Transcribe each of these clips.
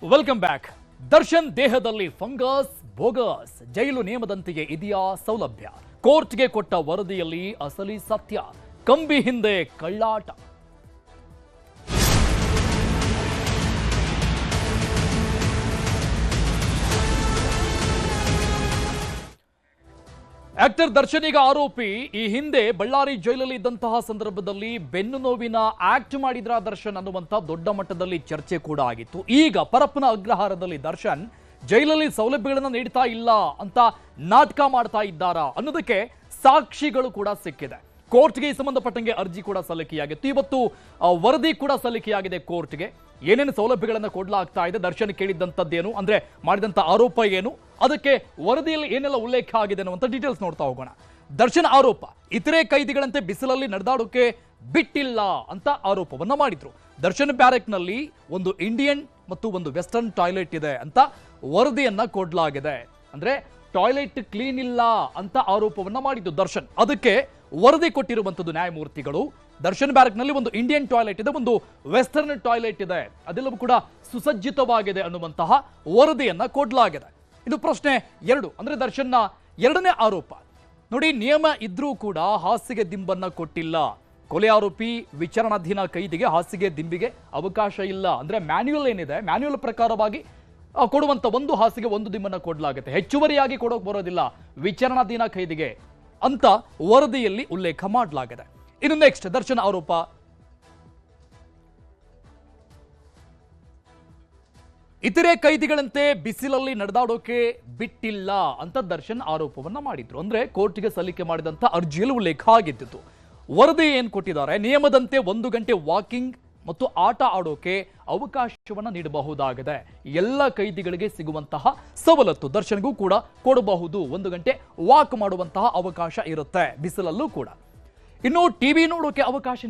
Welcome back. Darshan ದೇಹದಲ್ಲಿ fungus bogus, ಜೈಲು ನಿಯಮದಂತೆಯೇ ಇದೆಯಾ ಸೌಲಭ್ಯ? ಕೋರ್ಟ್ಗೆ ಕೊಟ್ಟ ವರದಿಯಲ್ಲಿ ಅಸಲಿ ಸತ್ಯ, ಕಂಬಿ ಹಿಂದೆ ಕಳ್ಳಾಟ. ಆಕ್ಟರ್ ದರ್ಶನ್ ಈಗ ಆರೋಪಿ. ಈ ಹಿಂದೆ ಬಳ್ಳಾರಿ ಜೈಲಲ್ಲಿ ಇದ್ದಂತಹ ಸಂದರ್ಭದಲ್ಲಿ ಬೆನ್ನು ನೋವಿನ ಆಕ್ಟ್ ಮಾಡಿದ್ರ ದರ್ಶನ್ ಅನ್ನುವಂತ ದೊಡ್ಡ ಮಟ್ಟದಲ್ಲಿ ಚರ್ಚೆ ಕೂಡ ಆಗಿತ್ತು. ಈಗ ಪರಪ್ಪನ ಅಗ್ರಹಾರದಲ್ಲಿ ದರ್ಶನ್ ಜೈಲಲ್ಲಿ ಸೌಲಭ್ಯಗಳನ್ನ ನೀಡ್ತಾ ಇಲ್ಲ ಅಂತ ನಾಟಕ ಮಾಡ್ತಾ ಇದ್ದಾರಾ ಅನ್ನೋದಕ್ಕೆ ಸಾಕ್ಷಿಗಳು ಕೂಡ ಸಿಕ್ಕಿದೆ. ಕೋರ್ಟ್ಗೆ ಸಂಬಂಧಪಟ್ಟಂಗೆ ಅರ್ಜಿ ಕೂಡ ಸಲ್ಲಿಕೆಯಾಗಿತ್ತು. ಇವತ್ತು ವರದಿ ಕೂಡ ಸಲ್ಲಿಕೆಯಾಗಿದೆ ಕೋರ್ಟ್ಗೆ. ಏನೇನು ಸೌಲಭ್ಯಗಳನ್ನು ಕೊಡಲಾಗ್ತಾ ಇದೆ, ದರ್ಶನ್ ಕೇಳಿದ್ದಂಥದ್ದೇನು, ಅಂದ್ರೆ ಮಾಡಿದಂಥ ಆರೋಪ ಏನು, ಅದಕ್ಕೆ ವರದಿಯಲ್ಲಿ ಏನೆಲ್ಲ ಉಲ್ಲೇಖ ಆಗಿದೆ ಅನ್ನುವಂಥ ಡೀಟೇಲ್ಸ್ ನೋಡ್ತಾ ಹೋಗೋಣ. ದರ್ಶನ್ ಆರೋಪ, ಇತರೆ ಕೈದಿಗಳಂತೆ ಬಿಸಿಲಲ್ಲಿ ನಡೆದಾಡೋಕೆ ಬಿಟ್ಟಿಲ್ಲ ಅಂತ ಆರೋಪವನ್ನ ಮಾಡಿದ್ರು. ದರ್ಶನ್ ಬ್ಯಾರೆಕ್ನಲ್ಲಿ ಒಂದು ಇಂಡಿಯನ್ ಮತ್ತು ಒಂದು ವೆಸ್ಟರ್ನ್ ಟಾಯ್ಲೆಟ್ ಇದೆ ಅಂತ ವರದಿಯನ್ನ ಕೊಡಲಾಗಿದೆ. ಅಂದ್ರೆ ಟಾಯ್ಲೆಟ್ ಕ್ಲೀನ್ ಇಲ್ಲ ಅಂತ ಆರೋಪವನ್ನ ಮಾಡಿದ್ದು ದರ್ಶನ್. ಅದಕ್ಕೆ ವರದಿ ಕೊಟ್ಟಿರುವಂತದ್ದು ನ್ಯಾಯಮೂರ್ತಿಗಳು. ದರ್ಶನ್ ಬ್ಯಾರಕ್ನಲ್ಲಿ ಒಂದು ಇಂಡಿಯನ್ ಟಾಯ್ಲೆಟ್ ಇದೆ, ಒಂದು ವೆಸ್ಟರ್ನ್ ಟಾಯ್ಲೆಟ್ ಇದೆ, ಅದೆಲ್ಲವೂ ಕೂಡ ಸುಸಜ್ಜಿತವಾಗಿದೆ ಅನ್ನುವಂತಹ ವರದಿಯನ್ನ ಕೊಡಲಾಗಿದೆ. ಇದು ಪ್ರಶ್ನೆ 2, ಅಂದ್ರೆ ದರ್ಶನ್ನ ಎರಡನೇ ಆರೋಪ. ನೋಡಿ, ನಿಯಮ ಇದ್ರೂ ಕೂಡ ಹಾಸಿಗೆ ದಿಂಬನ್ನ ಕೊಟ್ಟಿಲ್ಲ. ಕೊಲೆ ಆರೋಪಿ ವಿಚಾರಣಾಧೀನ ಕೈದಿಗೆ ಹಾಸಿಗೆ ದಿಂಬಿಗೆ ಅವಕಾಶ ಇಲ್ಲ. ಅಂದ್ರೆ ಮ್ಯಾನ್ಯುಯಲ್ ಏನಿದೆ, ಮ್ಯಾನ್ಯುಯಲ್ ಪ್ರಕಾರವಾಗಿ ಕೊಡುವಂತ ಒಂದು ಹಾಸಿಗೆ ಒಂದು ದಿಂಬನ್ನ ಕೊಡಲಾಗುತ್ತೆ, ಹೆಚ್ಚುವರಿಯಾಗಿ ಕೊಡೋಕೆ ಬರೋದಿಲ್ಲ ವಿಚಾರಣಾಧೀನ ಕೈದಿಗೆ ಅಂತ ವರದಿಯಲ್ಲಿ ಉಲ್ಲೇಖ ಮಾಡಲಾಗಿದೆ. ಇನ್ನು ನೆಕ್ಸ್ಟ್ ದರ್ಶನ್ ಆರೋಪ, ಇತರೆ ಕೈದಿಗಳಂತೆ ಬಿಸಿಲಲ್ಲಿ ನಡೆದಾಡೋಕೆ ಬಿಟ್ಟಿಲ್ಲ ಅಂತ ದರ್ಶನ್ ಆರೋಪವನ್ನ ಮಾಡಿದ್ರು. ಅಂದ್ರೆ ಕೋರ್ಟ್ಗೆ ಸಲ್ಲಿಕೆ ಮಾಡಿದಂತ ಅರ್ಜಿಯಲ್ಲಿ ಉಲ್ಲೇಖ ಆಗಿದ್ದು. ವರದಿ ಏನ್ ಕೊಟ್ಟಿದ್ದಾರೆ, ನಿಯಮದಂತೆ 1 ಗಂಟೆ ವಾಕಿಂಗ್ ಮತ್ತು ಆಟ ಆಡೋಕೆ ಅವಕಾಶವನ್ನ ನೀಡಬಹುದಾಗಿದೆ. ಎಲ್ಲ ಕೈದಿಗಳಿಗೆ ಸಿಗುವಂತಹ ಸವಲತ್ತು ದರ್ಶನ್ಗೂ ಕೂಡ ಕೊಡಬಹುದು. 1 ಗಂಟೆ ವಾಕ್ ಮಾಡುವಂತಹ ಅವಕಾಶ ಇರುತ್ತೆ ಬಿಸಿಲಲ್ಲೂ ಕೂಡ. ಇನ್ನು ಟಿವಿ ನೋಡೋಕೆ ಅವಕಾಶ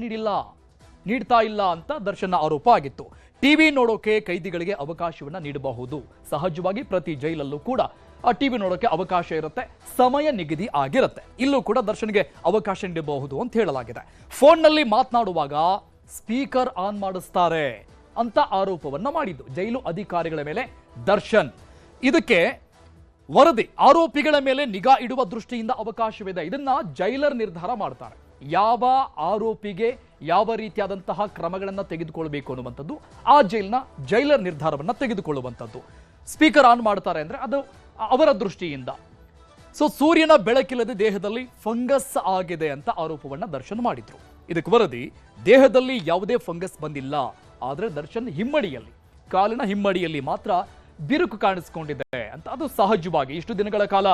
ನೀಡ್ತಾ ಇಲ್ಲ ಅಂತ ದರ್ಶನ್ ಆರೋಪ ಆಗಿತ್ತು. ಟಿವಿ ನೋಡೋಕೆ ಕೈದಿಗಳಿಗೆ ಅವಕಾಶವನ್ನ ನೀಡಬಹುದು. ಸಹಜವಾಗಿ ಪ್ರತಿ ಜೈಲಲ್ಲೂ ಕೂಡ ಆ ಟಿವಿ ನೋಡೋಕೆ ಅವಕಾಶ ಇರುತ್ತೆ, ಸಮಯ ನಿಗದಿ ಆಗಿರುತ್ತೆ. ಇಲ್ಲೂ ಕೂಡ ದರ್ಶನ್ಗೆ ಅವಕಾಶ ನೀಡಬಹುದು ಅಂತ ಹೇಳಲಾಗಿದೆ. ಫೋನ್ನಲ್ಲಿ ಮಾತನಾಡುವಾಗ ಸ್ಪೀಕರ್ ಆನ್ ಮಾಡಿಸ್ತಾರೆ ಅಂತ ಆರೋಪವನ್ನ ಮಾಡಿದ್ದು ಜೈಲು ಅಧಿಕಾರಿಗಳ ಮೇಲೆ ದರ್ಶನ್. ಇದಕ್ಕೆ ವರದಿ, ಆರೋಪಿಗಳ ಮೇಲೆ ನಿಗಾ ಇಡುವ ದೃಷ್ಟಿಯಿಂದ ಅವಕಾಶವಿದೆ. ಇದನ್ನ ಜೈಲರ್ ನಿರ್ಧಾರ ಮಾಡ್ತಾರೆ. ಯಾವ ಆರೋಪಿಗೆ ಯಾವ ರೀತಿಯಾದಂತಹ ಕ್ರಮಗಳನ್ನ ತೆಗೆದುಕೊಳ್ಬೇಕು ಅನ್ನುವಂಥದ್ದು ಆ ಜೈಲರ್ ನಿರ್ಧಾರವನ್ನ ತೆಗೆದುಕೊಳ್ಳುವಂಥದ್ದು. ಸ್ಪೀಕರ್ ಆನ್ ಮಾಡ್ತಾರೆ ಅಂದ್ರೆ ಅದು ಅವರ ದೃಷ್ಟಿಯಿಂದ. ಸೊ ಸೂರ್ಯನ ಬೆಳಕಿಲ್ಲದೆ ದೇಹದಲ್ಲಿ ಫಂಗಸ್ ಆಗಿದೆ ಅಂತ ಆರೋಪವನ್ನ ದರ್ಶನ್ ಮಾಡಿದ್ರು. ಇದಕ್ಕೆ ವರದಿ, ದೇಹದಲ್ಲಿ ಯಾವುದೇ ಫಂಗಸ್ ಬಂದಿಲ್ಲ, ಆದ್ರೆ ದರ್ಶನ್ ಹಿಮ್ಮಡಿಯಲ್ಲಿ, ಕಾಲಿನ ಹಿಮ್ಮಡಿಯಲ್ಲಿ ಮಾತ್ರ ಬಿರುಕು ಕಾಣಿಸ್ಕೊಂಡಿದೆ ಅಂತ. ಅದು ಸಹಜವಾಗಿ ಇಷ್ಟು ದಿನಗಳ ಕಾಲ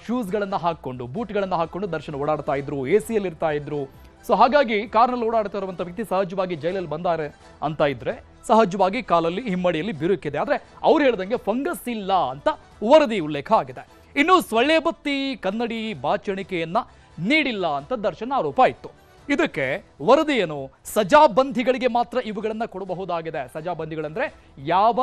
ಶೂಸ್ಗಳನ್ನ ಹಾಕೊಂಡು, ಬೂಟ್ಗಳನ್ನ ಹಾಕೊಂಡು ದರ್ಶನ್ ಓಡಾಡ್ತಾ ಇದ್ರು, ಎಸಿಯಲ್ಲಿ ಇರ್ತಾ ಇದ್ರು. ಸೊ ಹಾಗಾಗಿ ಕಾರ್ನಲ್ಲಿ ಓಡಾಡ್ತಾ ಇರುವಂತ ವ್ಯಕ್ತಿ ಸಹಜವಾಗಿ ಜೈಲಲ್ಲಿ ಬಂದಾರೆ ಅಂತ ಇದ್ರೆ ಸಹಜವಾಗಿ ಕಾಲಲ್ಲಿ ಹಿಮ್ಮಡಿಯಲ್ಲಿ ಬಿರುಕಿದೆ. ಆದ್ರೆ ಅವ್ರು ಹೇಳ್ದಂಗೆ ಫಂಗಸ್ ಇಲ್ಲ ಅಂತ ವರದಿ ಉಲ್ಲೇಖ ಆಗಿದೆ. ಇನ್ನು ಸೊಳ್ಳೆ ಬತ್ತಿ, ಕನ್ನಡಿ, ಬಾಚಣಿಕೆಯನ್ನ ನೀಡಿಲ್ಲ ಅಂತ ದರ್ಶನ್ ಆರೋಪ ಇತ್ತು. ಇದಕ್ಕೆ ವರದಿ ಏನು, ಸಜಾಬಂದಿಗಳಿಗೆ ಮಾತ್ರ ಇವುಗಳನ್ನ ಕೊಡಬಹುದಾಗಿದೆ. ಸಜಾಬಂದಿಗಳಂದ್ರೆ ಯಾವ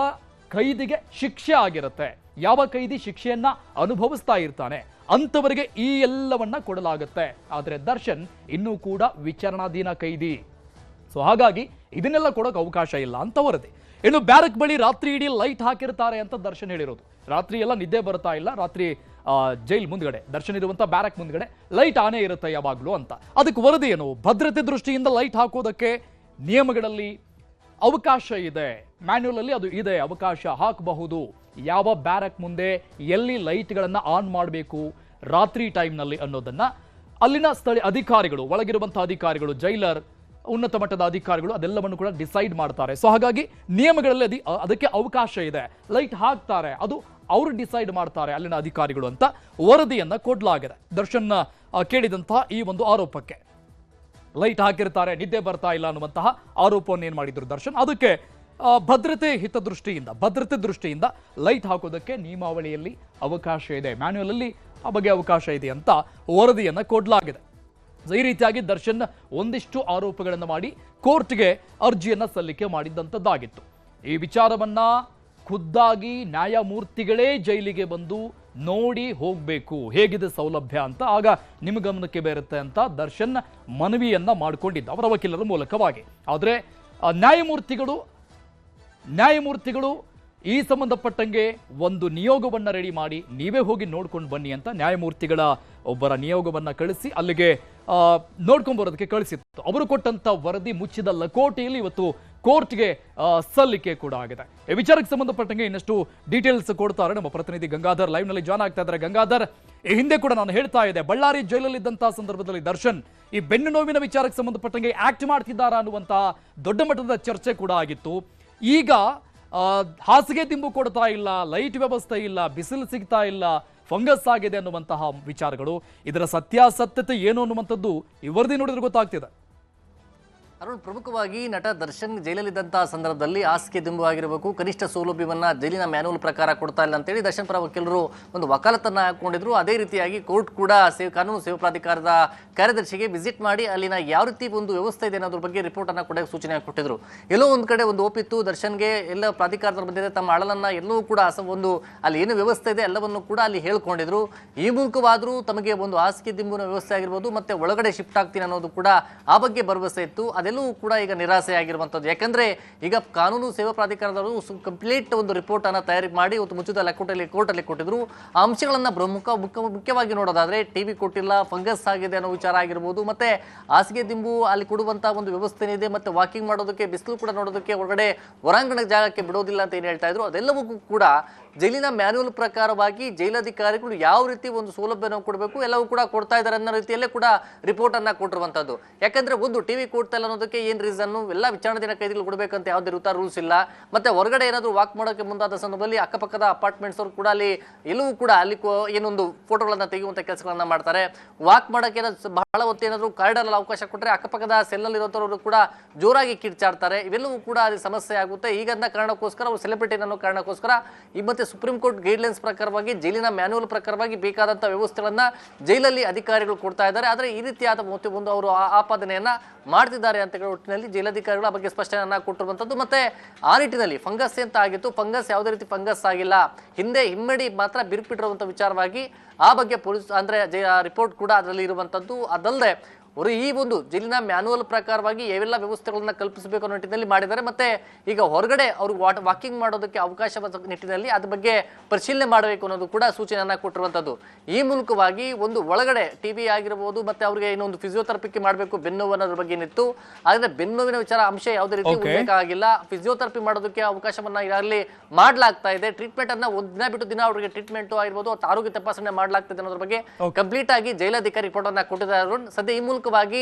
ಕೈದಿಗೆ ಶಿಕ್ಷೆ ಆಗಿರುತ್ತೆ, ಯಾವ ಕೈದಿ ಶಿಕ್ಷೆಯನ್ನ ಅನುಭವಿಸ್ತಾ ಇರ್ತಾನೆ ಅಂತವರಿಗೆ ಈ ಎಲ್ಲವನ್ನ ಕೊಡಲಾಗುತ್ತೆ. ಆದ್ರೆ ದರ್ಶನ್ ಇನ್ನೂ ಕೂಡ ವಿಚಾರಣಾಧೀನ ಕೈದಿ. ಸೊ ಹಾಗಾಗಿ ಇದನ್ನೆಲ್ಲ ಕೊಡೋಕೆ ಅವಕಾಶ ಇಲ್ಲ ಅಂತ ವರದಿ. ಇನ್ನು ಬ್ಯಾರಕ್ ಬಳಿ ರಾತ್ರಿ ಇಡೀ ಲೈಟ್ ಹಾಕಿರ್ತಾರೆ ಅಂತ ದರ್ಶನ್ ಹೇಳಿರೋದು. ರಾತ್ರಿ ಎಲ್ಲ ನಿದ್ದೆ ಬರ್ತಾ ಇಲ್ಲ, ರಾತ್ರಿ ಜೈಲ್ ಮುಂದ್ಗಡೆ, ದರ್ಶನ್ ಇರುವಂತ ಬ್ಯಾರಕ್ ಮುಂದ್ಗಡೆ ಲೈಟ್ ಆನೇ ಇರುತ್ತೆ ಯಾವಾಗ್ಲೂ ಅಂತ. ಅದಕ್ಕೆ ವರದಿ ಏನು, ಭದ್ರತೆ ದೃಷ್ಟಿಯಿಂದ ಲೈಟ್ ಹಾಕೋದಕ್ಕೆ ನಿಯಮಗಳಲ್ಲಿ ಅವಕಾಶ ಇದೆ, ಮ್ಯಾನ್ಯುಯಲ್ ಅಲ್ಲಿ ಅದು ಇದೆ, ಅವಕಾಶ ಹಾಕಬಹುದು. ಯಾವ ಬ್ಯಾರಕ್ ಮುಂದೆ ಎಲ್ಲಿ ಲೈಟ್ಗಳನ್ನ ಆನ್ ಮಾಡಬೇಕು ರಾತ್ರಿ ಟೈಮ್ನಲ್ಲಿ ಅನ್ನೋದನ್ನ ಅಲ್ಲಿನ ಸ್ಥಳೀಯ ಅಧಿಕಾರಿಗಳು, ಒಳಗಿರುವಂತಹ ಅಧಿಕಾರಿಗಳು, ಜೈಲರ್, ಉನ್ನತ ಮಟ್ಟದ ಅಧಿಕಾರಿಗಳು ಅದೆಲ್ಲವನ್ನು ಕೂಡ ಡಿಸೈಡ್ ಮಾಡ್ತಾರೆ. ಸೊ ಹಾಗಾಗಿ ನಿಯಮಗಳಲ್ಲಿ ಅದಕ್ಕೆ ಅವಕಾಶ ಇದೆ, ಲೈಟ್ ಹಾಕ್ತಾರೆ, ಅದು ಅವರು ಡಿಸೈಡ್ ಮಾಡ್ತಾರೆ ಅಲ್ಲಿನ ಅಧಿಕಾರಿಗಳು ಅಂತ ವರದಿಯನ್ನ ಕೊಡಲಾಗಿದೆ. ದರ್ಶನ್ ಕೇಳಿದಂತಹ ಈ ಒಂದು ಆರೋಪಕ್ಕೆ ಲೈಟ್ ಹಾಕಿರ್ತಾರೆ, ನಿದ್ದೆ ಬರ್ತಾ ಇಲ್ಲ ಅನ್ನುವಂತಹ ಆರೋಪವನ್ನು ಏನ್ ಮಾಡಿದ್ರು ದರ್ಶನ್. ಅದಕ್ಕೆ ಭದ್ರತೆ ದೃಷ್ಟಿಯಿಂದ ಲೈಟ್ ಹಾಕೋದಕ್ಕೆ ನಿಯಮಾವಳಿಯಲ್ಲಿ ಅವಕಾಶ ಇದೆ, ಮ್ಯಾನ್ಯುಯಲ್ ಅಲ್ಲಿ ಆ ಬಗ್ಗೆ ಅವಕಾಶ ಇದೆ ಅಂತ ವರದಿಯನ್ನ ಕೊಡಲಾಗಿದೆ. ಈ ರೀತಿಯಾಗಿ ದರ್ಶನ್ ಒಂದಿಷ್ಟು ಆರೋಪಗಳನ್ನು ಮಾಡಿ ಕೋರ್ಟ್ಗೆ ಅರ್ಜಿಯನ್ನ ಸಲ್ಲಿಕೆ ಮಾಡಿದ್ದಂಥದ್ದಾಗಿತ್ತು. ಈ ವಿಚಾರವನ್ನ ಖುದ್ದಾಗಿ ನ್ಯಾಯಮೂರ್ತಿಗಳೇ ಜೈಲಿಗೆ ಬಂದು ನೋಡಿ ಹೋಗಬೇಕು, ಹೇಗಿದೆ ಸೌಲಭ್ಯ ಅಂತ, ಆಗ ನಿಮ್ಮ ಗಮನಕ್ಕೆ ಬರುತ್ತೆ ಅಂತ ದರ್ಶನ್ ಮನವಿಯನ್ನ ಮಾಡಿಕೊಂಡಿದ್ದ ಅವರ ವಕೀಲರ ಮೂಲಕವಾಗಿ. ಆದರೆ ನ್ಯಾಯಮೂರ್ತಿಗಳು ಈ ಸಂಬಂಧಪಟ್ಟಂಗೆ ಒಂದು ನಿಯೋಗವನ್ನ ರೆಡಿ ಮಾಡಿ ನೀವೇ ಹೋಗಿ ನೋಡ್ಕೊಂಡು ಬನ್ನಿ ಅಂತ ನ್ಯಾಯಮೂರ್ತಿಗಳ ಒಬ್ಬರ ನಿಯೋಗವನ್ನ ಕಳಿಸಿ ಅಲ್ಲಿಗೆ ನೋಡ್ಕೊಂಡ್ ಬರೋದಕ್ಕೆ ಕಳಿಸಿತ್ತು. ಅವರು ಕೊಟ್ಟಂತ ವರದಿ ಮುಚ್ಚಿದ ಲಕೋಟೆಯಲ್ಲಿ ಇವತ್ತು ಕೋರ್ಟ್ಗೆ ಸಲ್ಲಿಕೆ ಕೂಡ ಆಗಿದೆ. ಈ ವಿಚಾರಕ್ಕೆ ಸಂಬಂಧಪಟ್ಟಂಗೆ ಇನ್ನಷ್ಟು ಡೀಟೇಲ್ಸ್ ಕೊಡ್ತಾರೆ ನಮ್ಮ ಪ್ರತಿನಿಧಿ ಗಂಗಾಧರ್ ಲೈವ್ ನಲ್ಲಿ ಜಾಯ್ನ್ ಆಗ್ತಾ ಇದ್ದಾರೆ. ಗಂಗಾಧರ್, ಈ ಹಿಂದೆ ಕೂಡ ನಾನು ಹೇಳ್ತಾ ಇದ್ದೆ, ಬಳ್ಳಾರಿ ಜೈಲಲ್ಲಿ ಇದ್ದಂತಹ ಸಂದರ್ಭದಲ್ಲಿ ದರ್ಶನ್ ಈ ಬೆನ್ನು ನೋವಿನ ವಿಚಾರಕ್ಕೆ ಸಂಬಂಧಪಟ್ಟಂಗೆ ಆಕ್ಟ್ ಮಾಡ್ತಿದ್ದಾರಾ ಅನ್ನುವಂತಹ ದೊಡ್ಡ ಮಟ್ಟದ ಚರ್ಚೆ ಕೂಡ ಆಗಿತ್ತು. ಈಗ ಹಾಸಿಗೆ ದಿಂಬು ಕೊಡ್ತಾ ಇಲ್ಲ, ಲೈಟ್ ವ್ಯವಸ್ಥೆ ಇಲ್ಲ, ಬಿಸಿಲು ಸಿಗ್ತಾ ಇಲ್ಲ, ಫಂಗಸ್ ಆಗಿದೆ ಅನ್ನುವಂತಹ ವಿಚಾರಗಳು, ಇದರ ಸತ್ಯಾಸತ್ಯತೆ ಏನು ಅನ್ನುವಂಥದ್ದು ಈ ವರದಿ ನೋಡಿದ್ರೆ ಗೊತ್ತಾಗ್ತಿದೆ. ಅರುಣ್, ಪ್ರಮುಖವಾಗಿ ನಟ ದರ್ಶನ್ ಜೈಲಲ್ಲಿದ್ದಂತಹ ಸಂದರ್ಭದಲ್ಲಿ ಹಾಸಿಗೆ ದಿಂಬು ಆಗಿರಬೇಕು, ಕನಿಷ್ಠ ಸೌಲಭ್ಯವನ್ನ ಜೈಲಿನ ಮ್ಯಾನ್ಯುವಲ್ ಪ್ರಕಾರ ಕೊಡ್ತಾ ಇಲ್ಲ ಅಂತೇಳಿ ದರ್ಶನ್ ಪರ ವಕೀಲರು ಒಂದು ವಕಾಲತನ್ನ ಹಾಕೊಂಡಿದ್ರು. ಅದೇ ರೀತಿಯಾಗಿ ಕೋರ್ಟ್ ಕೂಡ ಕಾನೂನು ಸೇವಾ ಪ್ರಾಧಿಕಾರದ ಕಾರ್ಯದರ್ಶಿಗೆ ವಿಸಿಟ್ ಮಾಡಿ ಅಲ್ಲಿನ ಯಾವ ರೀತಿ ಒಂದು ವ್ಯವಸ್ಥೆ ಇದೆ ಅನ್ನೋದ್ರ ಬಗ್ಗೆ ರಿಪೋರ್ಟ್ ಅನ್ನ ಕೊಡಕ್ಕೆ ಸೂಚನೆ ಕೊಟ್ಟಿದ್ರು. ಎಲ್ಲೋ ಒಂದ್ ಕಡೆ ಒಂದು ಒಪ್ಪಿತ್ತು, ದರ್ಶನ್ಗೆ ಎಲ್ಲ ಪ್ರಾಧಿಕಾರದವ್ರ ಬಂದಿದೆ, ತಮ್ಮ ಅಳಲನ್ನ ಎಲ್ಲವೂ ಕೂಡ ಒಂದು ಅಲ್ಲಿ ಏನು ವ್ಯವಸ್ಥೆ ಇದೆ ಎಲ್ಲವನ್ನು ಕೂಡ ಅಲ್ಲಿ ಹೇಳ್ಕೊಂಡಿದ್ರು. ಈ ಮೂಲಕವಾದ್ರೂ ತಮಗೆ ಒಂದು ಹಾಸಿಗೆ ದಿಂಬುನ ವ್ಯವಸ್ಥೆ ಆಗಿರ್ಬೋದು ಮತ್ತೆ ಒಳಗಡೆ ಶಿಫ್ಟ್ ಆಗ್ತೀನಿ ಅನ್ನೋದು ಕೂಡ ಆ ಬಗ್ಗೆ ಭರವಸೆ ಇತ್ತು. ಅದೆಲ್ಲವೂ ಕೂಡ ಈಗ ನಿರಾಸೆ ಆಗಿರುವಂಥದ್ದು. ಯಾಕಂದ್ರೆ ಈಗ ಕಾನೂನು ಸೇವಾ ಪ್ರಾಧಿಕಾರದವರು ಕಂಪ್ಲೀಟ್ ಒಂದು ರಿಪೋರ್ಟ್ ಅನ್ನ ತಯಾರಿ ಮಾಡಿ ಒಂದು ಮುಚ್ಚಿದ ಲಕೋಟೆಯಲ್ಲಿ ಕೋರ್ಟಲ್ಲಿ ಕೊಟ್ಟಿದ್ರು. ಆ ಅಂಶಗಳನ್ನ ಮುಖ್ಯವಾಗಿ ನೋಡೋದಾದ್ರೆ ಟಿವಿ ಕೊಟ್ಟಿಲ್ಲ, ಫಂಗಸ್ ಆಗಿದೆ ಅನ್ನೋ ವಿಚಾರ ಆಗಿರ್ಬೋದು, ಮತ್ತೆ ಹಾಸಿಗೆ ದಿಂಬು ಅಲ್ಲಿ ಕೊಡುವಂತ ಒಂದು ವ್ಯವಸ್ಥೆ ಇದೆ, ಮತ್ತೆ ವಾಕಿಂಗ್ ಮಾಡೋದಕ್ಕೆ ಬಿಸಿಲು ಕೂಡ ನೋಡೋದಕ್ಕೆ ಹೊರಗಡೆ ಹೊರಾಂಗಣ ಜಾಗಕ್ಕೆ ಬಿಡೋದಿಲ್ಲ ಅಂತ ಏನು ಹೇಳ್ತಾ ಇದ್ರು. ಅದೆಲ್ಲವೂ ಕೂಡ ಜೈಲಿನ ಮ್ಯಾನ್ಯುವಲ್ ಪ್ರಕಾರವಾಗಿ ಜೈಲಾಧಿಕಾರಿಗಳು ಯಾವ ರೀತಿ ಒಂದು ಸೌಲಭ್ಯವನ್ನು ಕೊಡಬೇಕು ಎಲ್ಲವೂ ಕೂಡ ಕೊಡ್ತಾ ಇದ್ದಾರೆ ಅನ್ನೋ ರೀತಿಯಲ್ಲೇ ಕೂಡ ರಿಪೋರ್ಟ್ ಅನ್ನ ಕೊಟ್ಟಿರುವಂತದ್ದು. ಯಾಕಂದ್ರೆ ಒಂದು ಟಿವಿ ಕೊಡ್ತಾ ಇಲ್ಲ ಅನ್ನೋದಕ್ಕೆ ಏನ್ ರೀಸನ್, ಎಲ್ಲ ವಿಚಾರಣೆ ಕೈದಿಗಳು ಕೊಡಬೇಕಂತ ಯಾವುದೇ ರೂಲ್ಸ್ ಇಲ್ಲ. ಮತ್ತೆ ಹೊರಗಡೆ ಏನಾದ್ರು ವಾಕ್ ಮಾಡೋಕೆ ಮುಂದಾದ ಸಂದರ್ಭದಲ್ಲಿ ಅಕ್ಕಪಕ್ಕದ ಅಪಾರ್ಟ್ಮೆಂಟ್ಸ್ ಅವರು ಕೂಡ ಅಲ್ಲಿ ಎಲ್ಲವೂ ಕೂಡ ಅಲ್ಲಿ ಏನೊಂದು ಫೋಟೋಗಳನ್ನ ತೆಗೆಯುವಂತ ಕೆಲಸಗಳನ್ನ ಮಾಡ್ತಾರೆ. ವಾಕ್ ಮಾಡೋಕೆ ಬಹಳ ಹೊತ್ತು ಏನಾದ್ರು ಕಾರಿಡಾರ್ ಅವಕಾಶ ಕೊಟ್ಟರೆ ಅಕ್ಕಪಕ್ಕದ ಸೆಲ್ನಲ್ಲಿ ಇರೋರು ಕೂಡ ಜೋರಾಗಿ ಕಿರ್ಚಾಡ್ತಾರೆ. ಇವೆಲ್ಲವೂ ಕೂಡ ಅಲ್ಲಿ ಸಮಸ್ಯೆ ಆಗುತ್ತೆ. ಈಗ ಕಾರಣಕ್ಕೋಸ್ಕರ ಅವರು ಸೆಲೆಬ್ರಿಟಿ ಅನ್ನೋ ಕಾರಣಕ್ಕೋಸ್ಕರ ಈ ಮತ್ತೆ ಸುಪ್ರೀಂ ಕೋರ್ಟ್ ಗೈಡ್ಲೈನ್ಸ್ ಪ್ರಕಾರವಾಗಿ ಜೈಲಿನ ಮ್ಯಾನ್ಯುವಲ್ ಪ್ರಕಾರವಾಗಿ ಬೇಕಾದಂತ ವ್ಯವಸ್ಥೆಗಳನ್ನ ಜೈಲಲ್ಲಿ ಅಧಿಕಾರಿಗಳು ಕೊಡ್ತಾ ಇದ್ದಾರೆ. ಆದ್ರೆ ಈ ರೀತಿಯಾದ ಒಂದು ಅವರು ಆಪಾದನೆಯನ್ನ ಮಾಡ್ತಿದ್ದಾರೆ ಅಂತ ಒಟ್ಟಿನಲ್ಲಿ ಜೈಲಾಧಿಕಾರಿಗಳು ಆ ಬಗ್ಗೆ ಸ್ಪಷ್ಟನೆಯನ್ನ ಕೊಟ್ಟಿರುವಂತದ್ದು. ಮತ್ತೆ ಆ ನಿಟ್ಟಿನಲ್ಲಿ ಫಂಗಸ್ ಅಂತ ಆಗಿತ್ತು, ಫಂಗಸ್ ಯಾವುದೇ ರೀತಿ ಫಂಗಸ್ ಆಗಿಲ್ಲ, ಹಿಂದೆ ಹಿಮ್ಮಡಿ ಮಾತ್ರ ಬಿರುಪಿಟ್ಟಿರುವಂತ ವಿಚಾರವಾಗಿ ಆ ಬಗ್ಗೆ ಪೊಲೀಸ್ ಅಂದ್ರೆ ರಿಪೋರ್ಟ್ ಕೂಡ ಅದರಲ್ಲಿ ಇರುವಂತದ್ದು. ಅದಲ್ಲದೆ ಅವರು ಈ ಒಂದು ಜೈಲಿನ ಮ್ಯಾನ್ಯುವಲ್ ಪ್ರಕಾರವಾಗಿ ಯಾವೆಲ್ಲ ವ್ಯವಸ್ಥೆಗಳನ್ನ ಕಲ್ಪಿಸಬೇಕು ಅನ್ನೋ ನಿಟ್ಟಿನಲ್ಲಿ ಮಾಡಿದ್ದಾರೆ. ಮತ್ತೆ ಈಗ ಹೊರಗಡೆ ಅವರು ವಾಕಿಂಗ್ ಮಾಡೋದಕ್ಕೆ ಅವಕಾಶ ನಿಟ್ಟಿನಲ್ಲಿ ಅದ್ರ ಬಗ್ಗೆ ಪರಿಶೀಲನೆ ಮಾಡಬೇಕು ಅನ್ನೋದು ಕೂಡ ಸೂಚನೆಯನ್ನ ಕೊಟ್ಟಿರುವಂತದ್ದು. ಈ ಮೂಲಕವಾಗಿ ಒಂದು ಒಳಗಡೆ ಟಿವಿ ಆಗಿರಬಹುದು, ಮತ್ತೆ ಅವ್ರಿಗೆ ಇನ್ನೊಂದು ಫಿಸಿಯೋಥೆರಪಿ ಮಾಡಬೇಕು ಬೆನ್ನೋವು ಅನ್ನೋದ್ರ ಬಗ್ಗೆ ಏನಿತ್ತು. ಆದ್ರೆ ಬೆನ್ನೋವಿನ ವಿಚಾರ ಅಂಶ ಯಾವುದೇ ರೀತಿ ಉಲ್ಲೇಖ ಆಗಿಲ್ಲ. ಫಿಸಿಯೋಥೆರಪಿ ಮಾಡೋದಕ್ಕೆ ಅವಕಾಶವನ್ನ ಈಗಾಗಲೇ ಮಾಡ್ಲಾಗ್ತಾ ಇದೆ. ಟ್ರೀಟ್ಮೆಂಟ್ ಅನ್ನ ಒಂದ್ ದಿನ ಬಿಟ್ಟು ದಿನ ಅವರಿಗೆ ಟ್ರೀಟ್ಮೆಂಟ್ ಆಗಿರ್ಬೋದು, ಆರೋಗ್ಯ ತಪಾಸಣೆ ಮಾಡ್ಲಾಗ್ತದೆ ಅನ್ನೋದ್ರ ಬಗ್ಗೆ ಕಂಪ್ಲೀಟ್ ಆಗಿ ಜೈಲಾಧಿಕಾರಿ ರಿಪೋರ್ಟ್ ಅನ್ನ ಕೊಟ್ಟಿದ್ದಾರೆ. ಸದ್ಯ ಈ ಮೂಲಕ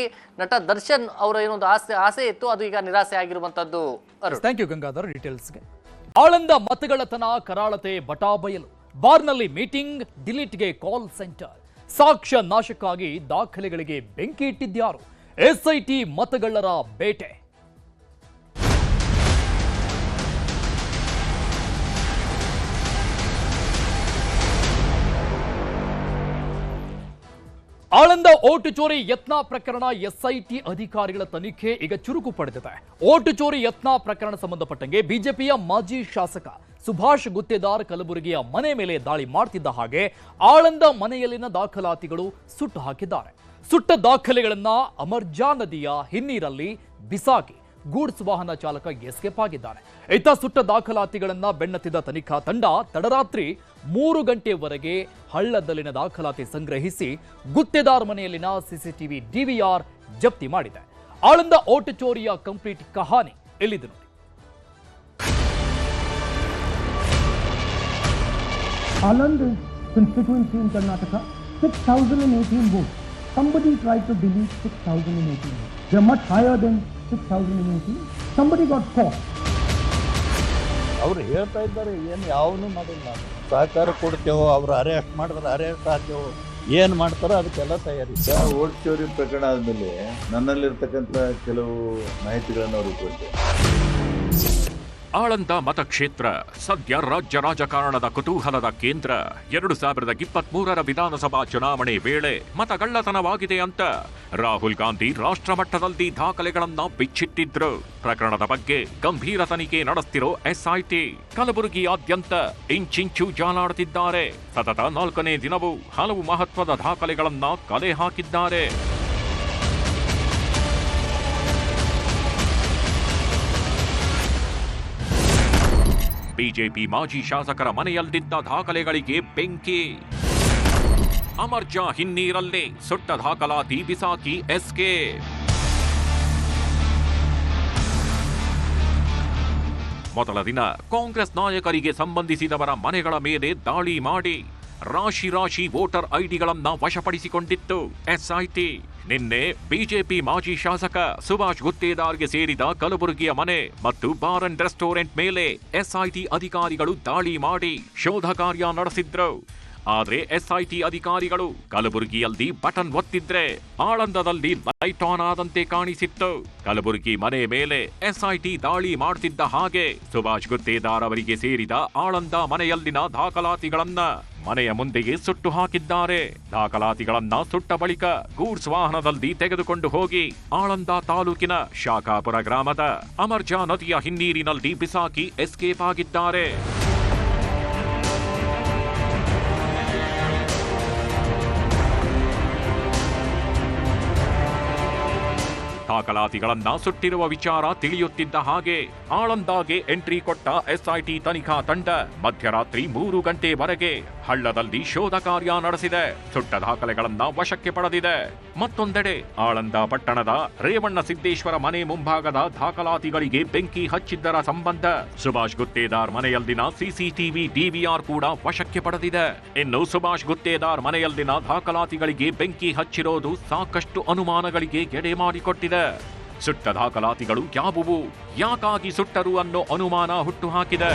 ನಟ ದರ್ಶನ್ ಅವರ ಏನೊಂದು ಆಸೆ ಇತ್ತು, ಅದು ಈಗ ನಿರಾಸೆ ಆಗಿರುವಂತದ್ದು. ಥ್ಯಾಂಕ್ ಯು ಗಂಗಾಧರ್ ಡೀಟೇಲ್ಸ್ಗೆ. ಆಳಂದ ಮತಗಳತನ, ಕರಾಳತೆ, ಬಟಾಬಯಲು, ಬಾರ್ನಲ್ಲಿ ಮೀಟಿಂಗ್, ಡಿಲೀಟ್ಗೆ ಕಾಲ್ ಸೆಂಟರ್, ಸಾಕ್ಷ್ಯ ನಾಶಕ್ಕಾಗಿ ದಾಖಲೆಗಳಿಗೆ ಬೆಂಕಿ ಇಟ್ಟಿದ್ಯಾರು? ಎಸ್ಐಟಿ ಮತಗಳ್ಳರ ಬೇಟೆ. ಆಳಂದ ಓಟು ಚೋರಿ ಯತ್ನ ಪ್ರಕರಣ ಎಸ್ಐಟಿ ಅಧಿಕಾರಿಗಳ ತನಿಖೆ ಈಗ ಚುರುಕು ಪಡೆದಿದೆ. ಓಟು ಚೋರಿ ಯತ್ನ ಪ್ರಕರಣ ಸಂಬಂಧಪಟ್ಟಂಗೆ ಬಿಜೆಪಿಯ ಮಾಜಿ ಶಾಸಕ ಸುಭಾಷ್ ಗುತ್ತೇದಾರ್ ಕಲಬುರಗಿಯ ಮನೆ ಮೇಲೆ ದಾಳಿ ಮಾಡ್ತಿದ್ದ ಹಾಗೆ ಆಳಂದ ಮನೆಯಲ್ಲಿನ ದಾಖಲಾತಿಗಳು ಸುಟ್ಟು ಹಾಕಿದ್ದಾರೆ. ಸುಟ್ಟ ದಾಖಲೆಗಳನ್ನ ಅಮರ್ಜಾ ನದಿಯ ಹಿನ್ನೀರಲ್ಲಿ ಬಿಸಾಕಿ ಗೂಡ್ಸ್ ವಾಹನ ಚಾಲಕ ಎಸ್ಕೇಪ್ ಆಗಿದ್ದಾನೆ. ಇತ್ತ ಸುಟ್ಟ ದಾಖಲಾತಿಗಳನ್ನ ಬೆನ್ನತ್ತಿದ ತನಿಖಾ ತಂಡ ತಡರಾತ್ರಿ 3 ಗಂಟೆವರೆಗೆ ಹಳ್ಳದಲ್ಲಿನ ದಾಖಲಾತಿ ಸಂಗ್ರಹಿಸಿ ಗುತ್ತೇದಾರ್ ಮನೆಯಲ್ಲಿನ ಸಿಸಿಟಿವಿ ಡಿವಿಆರ್ ಜಪ್ತಿ ಮಾಡಿದೆ. ಆಳಂದ ಓಟು ಚೋರಿಯ ಕಂಪ್ಲೀಟ್ ಕಹಾನಿ ಎಲ್ಲಿದೆ ನೋಡಿ. Aland constituency in Karnataka, 6,018 votes. Somebody tried to delete 6,018 votes. They are much higher than 6,018. Somebody got caught. ಅವ್ರು ಹೇಳ್ತಾ ಇದ್ದಾರೆ, ಏನು ಯಾವನು ಮಾಡಿಲ್ಲ, ಸಹಕಾರ ಕೊಡ್ತೇವೋ, ಅವ್ರು ಅರೆಸ್ಟ್ ಮಾಡಿದ್ರೆ ಅರೆಸ್ಟ್ ಆಗ್ತೇವೋ, ಏನು ಮಾಡ್ತಾರೋ ಅದಕ್ಕೆಲ್ಲ ತಯಾರಿ. ಓಟ್ ಚೋರಿ ಪ್ರಕರಣ ಆದಮೇಲೆ ನನ್ನಲ್ಲಿರ್ತಕ್ಕಂಥ ಕೆಲವು ಮಾಹಿತಿಗಳನ್ನು ಅವ್ರಿಗೆ ಕೊಟ್ಟೆ. ಆಳಂದ ಮತಕ್ಷೇತ್ರ ಸದ್ಯ ರಾಜ್ಯ ರಾಜಕಾರಣದ ಕುತೂಹಲದ ಕೇಂದ್ರ. 2023 ವಿಧಾನಸಭಾ ಚುನಾವಣೆ ವೇಳೆ ಮತಗಳ್ಳತನವಾಗಿದೆ ಅಂತ ರಾಹುಲ್ ಗಾಂಧಿ ರಾಷ್ಟ್ರ ಮಟ್ಟದಲ್ಲಿ ದಾಖಲೆಗಳನ್ನ ಬಿಚ್ಚಿಟ್ಟಿದ್ರು. ಪ್ರಕರಣದ ಬಗ್ಗೆ ಗಂಭೀರ ತನಿಖೆ ನಡೆಸ್ತಿರೋ ಎಸ್ಐಟಿ ಕಲಬುರಗಿಯಾದ್ಯಂತ ಇಂಚಿಂಚು ಜಾಲಾಡುತ್ತಿದ್ದಾರೆ. ಸತತ 4ನೇ ದಿನವೂ ಹಲವು ಮಹತ್ವದ ದಾಖಲೆಗಳನ್ನ ಕಲೆ ಹಾಕಿದ್ದಾರೆ. ಬಿಜೆಪಿ ಮಾಜಿ ಶಾಸಕರ ಮನೆಯಲ್ಲಿದ್ದ ದಾಖಲೆಗಳಿಗೆ ಬೆಂಕಿ. ಅಮರ್ಜಾ ಹಿನ್ನೀರಲ್ಲೇ ಸುಟ್ಟ ದಾಖಲಾತಿ ಬಿಸಾಕಿ ಎಸ್ಕೇಪ್. ಮೊದಲ ದಿನ ಕಾಂಗ್ರೆಸ್ ನಾಯಕರಿಗೆ ಸಂಬಂಧಿಸಿದವರ ಮನೆಗಳ ಮೇಲೆ ದಾಳಿ ಮಾಡಿ ರಾಶಿ ರಾಶಿ ವೋಟರ್ ಐಡಿಗಳನ್ನ ವಶಪಡಿಸಿಕೊಂಡಿತ್ತು ಎಸ್ಐಟಿ. ನಿನ್ನೆ ಬಿಜೆಪಿ ಮಾಜಿ ಶಾಸಕ ಸುಭಾಷ್ ಗುತ್ತೇದಾರ್ಗೆ ಸೇರಿದ ಕಲಬುರಗಿಯ ಮನೆ ಮತ್ತು ಬಾರ್ ಅಂಡ್ ರೆಸ್ಟೋರೆಂಟ್ ಮೇಲೆ ಎಸ್ಐಟಿ ಅಧಿಕಾರಿಗಳು ದಾಳಿ ಮಾಡಿ ಶೋಧ ಕಾರ್ಯ ನಡೆಸಿದ್ರು. ಆದ್ರೆ ಎಸ್ಐಟಿ ಅಧಿಕಾರಿಗಳು ಕಲಬುರಗಿಯಲ್ಲಿ ಬಟನ್ ಒತ್ತಿದ್ರೆ ಆಳಂದದಲ್ಲಿ ಲೈಟ್ ಆನ್ ಆದಂತೆ ಕಾಣಿಸಿತ್ತು. ಕಲಬುರಗಿ ಮನೆ ಮೇಲೆ ಎಸ್ಐಟಿ ದಾಳಿ ಮಾಡ್ತಿದ್ದ ಹಾಗೆ ಸುಭಾಷ್ ಗುತ್ತೇದಾರ್ ಅವರಿಗೆ ಸೇರಿದ ಆಳಂದ ಮನೆಯಲ್ಲಿನ ದಾಖಲಾತಿಗಳನ್ನ ಮನೆಯ ಮುಂದೆಯೇ ಸುಟ್ಟು ಹಾಕಿದ್ದಾರೆ. ದಾಖಲಾತಿಗಳನ್ನ ಸುಟ್ಟ ಬಳಿಕ ಗೂಡ್ಸ್ ವಾಹನದಲ್ಲಿ ತೆಗೆದುಕೊಂಡು ಹೋಗಿ ಆಳಂದ ತಾಲೂಕಿನ ಶಾಖಾಪುರ ಗ್ರಾಮದ ಅಮರ್ಜಾ ನದಿಯ ಹಿನ್ನೀರಿನಲ್ಲಿ ಬಿಸಾಕಿ ಎಸ್ಕೇಪ್ ಆಗಿದ್ದಾರೆ. ದಾಖಲಾತಿಗಳನ್ನ ಸುಟ್ಟಿರುವ ವಿಚಾರ ತಿಳಿಯುತ್ತಿದ್ದ ಹಾಗೆ ಆಳಂದಾಗೆ ಎಂಟ್ರಿ ಕೊಟ್ಟ ಎಸ್ಐಟಿ ತನಿಖಾ ತಂಡ ಮಧ್ಯರಾತ್ರಿ 3 ಗಂಟೆವರೆಗೆ ಹಳ್ಳದಲ್ಲಿ ಶೋಧ ಕಾರ್ಯ ನಡೆಸಿದೆ. ಸುಟ್ಟ ದಾಖಲೆಗಳನ್ನ ವಶಕ್ಕೆ ಪಡೆದಿದೆ. ಮತ್ತೊಂದೆಡೆ ಆಳಂದ ಪಟ್ಟಣದ ರೇವಣ್ಣ ಸಿದ್ದೇಶ್ವರ ಮನೆ ಮುಂಭಾಗದ ದಾಖಲಾತಿಗಳಿಗೆ ಬೆಂಕಿ ಹಚ್ಚಿದ್ದರ ಸಂಬಂಧ ಸುಭಾಷ್ ಗುತ್ತೇದಾರ್ ಮನೆಯಲ್ಲಿನ ಸಿಸಿಟಿವಿ ಡಿವಿಆರ್ ಕೂಡ ವಶಕ್ಕೆ ಪಡೆದಿದೆ. ಇನ್ನು ಸುಭಾಷ್ ಗುತ್ತೇದಾರ್ ಮನೆಯಲ್ಲಿನ ದಾಖಲಾತಿಗಳಿಗೆ ಬೆಂಕಿ ಹಚ್ಚಿರೋದು ಸಾಕಷ್ಟು ಅನುಮಾನಗಳಿಗೆ ಎಡೆ ಮಾಡಿಕೊಟ್ಟಿದೆ. ಸುಟ್ಟ ದಾಖಲಾತಿಗಳು ಯಾವುವು, ಯಾಕಾಗಿ ಸುಟ್ಟರು ಅನ್ನೋ ಅನುಮಾನ ಹುಟ್ಟುಹಾಕಿದೆ.